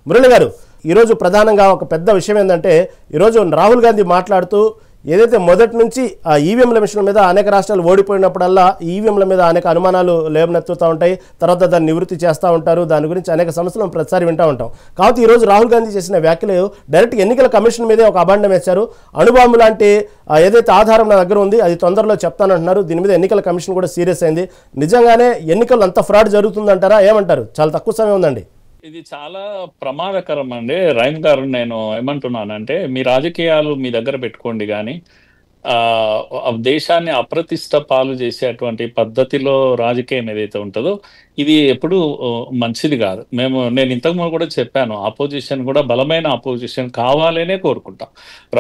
మురళి గారు, ఈరోజు ప్రధానంగా ఒక పెద్ద విషయం ఏంటంటే, ఈరోజు రాహుల్ గాంధీ మాట్లాడుతూ ఏదైతే మొదటి నుంచి ఆ ఈవీఎంల మిషన్ల మీద అనేక రాష్ట్రాలు ఓడిపోయినప్పుడల్లా ఈవీఎంల మీద అనేక అనుమానాలు లేవనెత్తుతూ ఉంటాయి, తర్వాత దాన్ని నివృత్తి చేస్తూ ఉంటారు, దాని గురించి అనేక సమస్యలను ప్రతిసారి వింటూ ఉంటాం. కాబట్టి ఈరోజు రాహుల్ గాంధీ చేసిన వ్యాఖ్యలు డైరెక్ట్ ఎన్నికల కమిషన్ మీదే ఒక అభాండం వేశారు. అణుబాంబు లాంటి ఏదైతే ఆధారం నా దగ్గర ఉంది అది తొందరలో చెప్తానంటున్నారు. దీని మీద ఎన్నికల కమిషన్ కూడా సీరియస్ అయింది. నిజంగానే ఎన్నికలు అంత ఫ్రాడ్ జరుగుతుందంటారా? ఏమంటారు? చాలా తక్కువ సమయం ఉందండి. ఇది చాలా ప్రమాదకరం అండి. రైమ్ గారు, నేను ఏమంటున్నానంటే, మీ రాజకీయాలు మీ దగ్గర పెట్టుకోండి, కానీ దేశాన్ని అప్రతిష్ట పాలు చేసేటువంటి పద్ధతిలో రాజకీయం ఏదైతే ఉంటుందో ఇది ఎప్పుడు మంచిది కాదు. నేను ఇంతకుముందు కూడా చెప్పాను, ఆపోజిషన్ కూడా బలమైన ఆపోజిషన్ కావాలనే కోరుకుంటాం.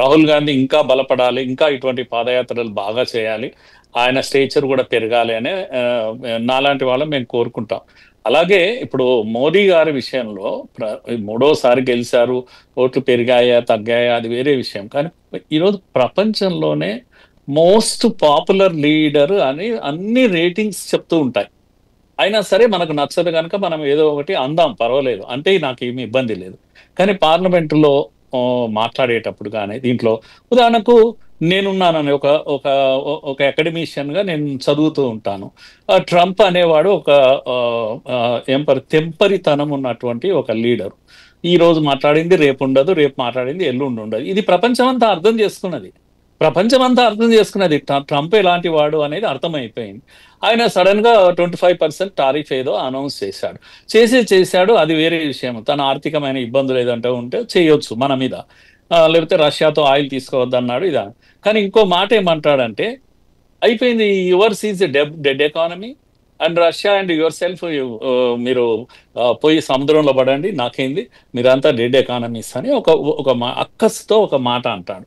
రాహుల్ గాంధీ ఇంకా బలపడాలి, ఇంకా ఇటువంటి పాదయాత్రలు బాగా చేయాలి, ఆయన స్టేచర్ కూడా పెరగాలి అనే నాలాంటి వాళ్ళం మేము కోరుకుంటాం. అలాగే ఇప్పుడు మోదీ గారి విషయంలో మూడోసారి గెలిచారు, ఓట్లు పెరిగాయా తగ్గాయా అది వేరే విషయం. కానీ ఈరోజు ప్రపంచంలోనే మోస్ట్ పాపులర్ లీడర్ అని అన్ని రేటింగ్స్ చెప్తూ ఉంటాయి. అయినా సరే మనకు నచ్చదు కనుక మనం ఏదో ఒకటి అందాం, పర్వాలేదు అంటే నాకు ఏమి ఇబ్బంది లేదు. కానీ పార్లమెంటులో మాట్లాడేటప్పుడు కానీ దీంట్లో ఉదాహరణకు నేనున్నానని ఒక అకాడమిషియన్గా నేను చదువుతూ ఉంటాను. ట్రంప్ అనేవాడు ఒక తెంపరితనం ఉన్నటువంటి ఒక లీడరు. ఈ రోజు మాట్లాడింది రేపు ఉండదు, రేపు మాట్లాడింది ఎల్లుండి ఉండదు. ఇది ప్రపంచమంతా అర్థం చేసుకున్నది. ట్రంప్ ఎలాంటి వాడు అనేది అర్థమైపోయింది. ఆయన సడన్ గా 25% టారిఫ్ ఏదో అనౌన్స్ చేశాడు. అది వేరే విషయం. తన ఆర్థికమైన ఇబ్బందులు ఏదంటే ఉంటే చేయొచ్చు మన మీద, లేకపోతే రష్యాతో ఆయిల్ తీసుకోవద్దన్నాడు. ఇదా కానీ ఇంకో మాట ఏమంటాడంటే, అయిపోయింది, yours is dead economy and Russia and your self మీరు పోయి సముద్రంలో పడండి, నాకేంది, మీరంతా డెడ్ ఎకానమీస్ అని ఒక అక్కస్తో ఒక మాట అంటాడు.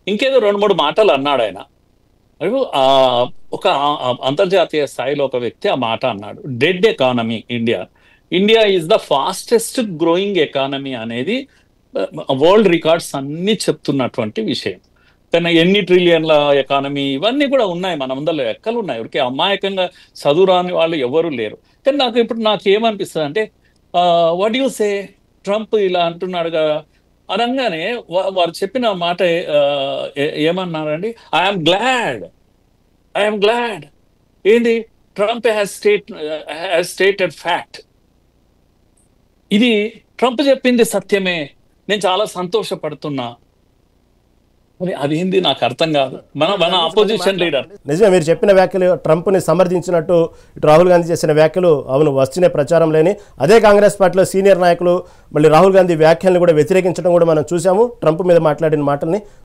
ఇంకేదో 2-3 మాటలు అన్నాడు ఆయన. ఒక అంతర్జాతీయ స్థాయిలో ఒక వ్యక్తి ఆ మాట అన్నాడు, dead economy India is the fastest growing economy అనేది వరల్డ్ రికార్డ్స్ అన్ని చెప్తున్నటువంటి విషయం. కానీ ఎన్ని ట్రిలియన్ల ఎకానమీ ఇవన్నీ కూడా ఉన్నాయి, మన ముందర లెక్కలు ఉన్నాయి. ఎవరికి అమాయకంగా చదువు రాని వాళ్ళు ఎవరు లేరు. కానీ నాకు ఏమనిపిస్తుంది అంటే, వాట్ యు సే, ట్రంప్ ఇలా అంటున్నాడు కదా అనగానే వారు చెప్పిన మాట ఏమన్నారండి, ఐఎమ్ గ్లాడ్ ఏంటి, ట్రంప్ హ్యాస్ స్టేటెడ్ ఫ్యాక్ట్. ఇది ట్రంప్ చెప్పింది సత్యమే, నేను చాలా సంతోషపడుతున్నా. అదేంది నాకు అర్థం కాదు. మన ఆపోజిషన్ లీడర్ నిజమే, మీరు చెప్పిన వ్యాఖ్యలు ట్రంప్ని సమర్థించినట్టు ఇటు రాహుల్ గాంధీ చేసిన వ్యాఖ్యలు అవును వస్తున్న ప్రచారం లేని అదే కాంగ్రెస్ పార్టీలో సీనియర్ నాయకులు మళ్ళీ రాహుల్ గాంధీ వ్యాఖ్యలను కూడా వ్యతిరేకించడం కూడా మనం చూసాము. ట్రంప్ మీద మాట్లాడిన మాటల్ని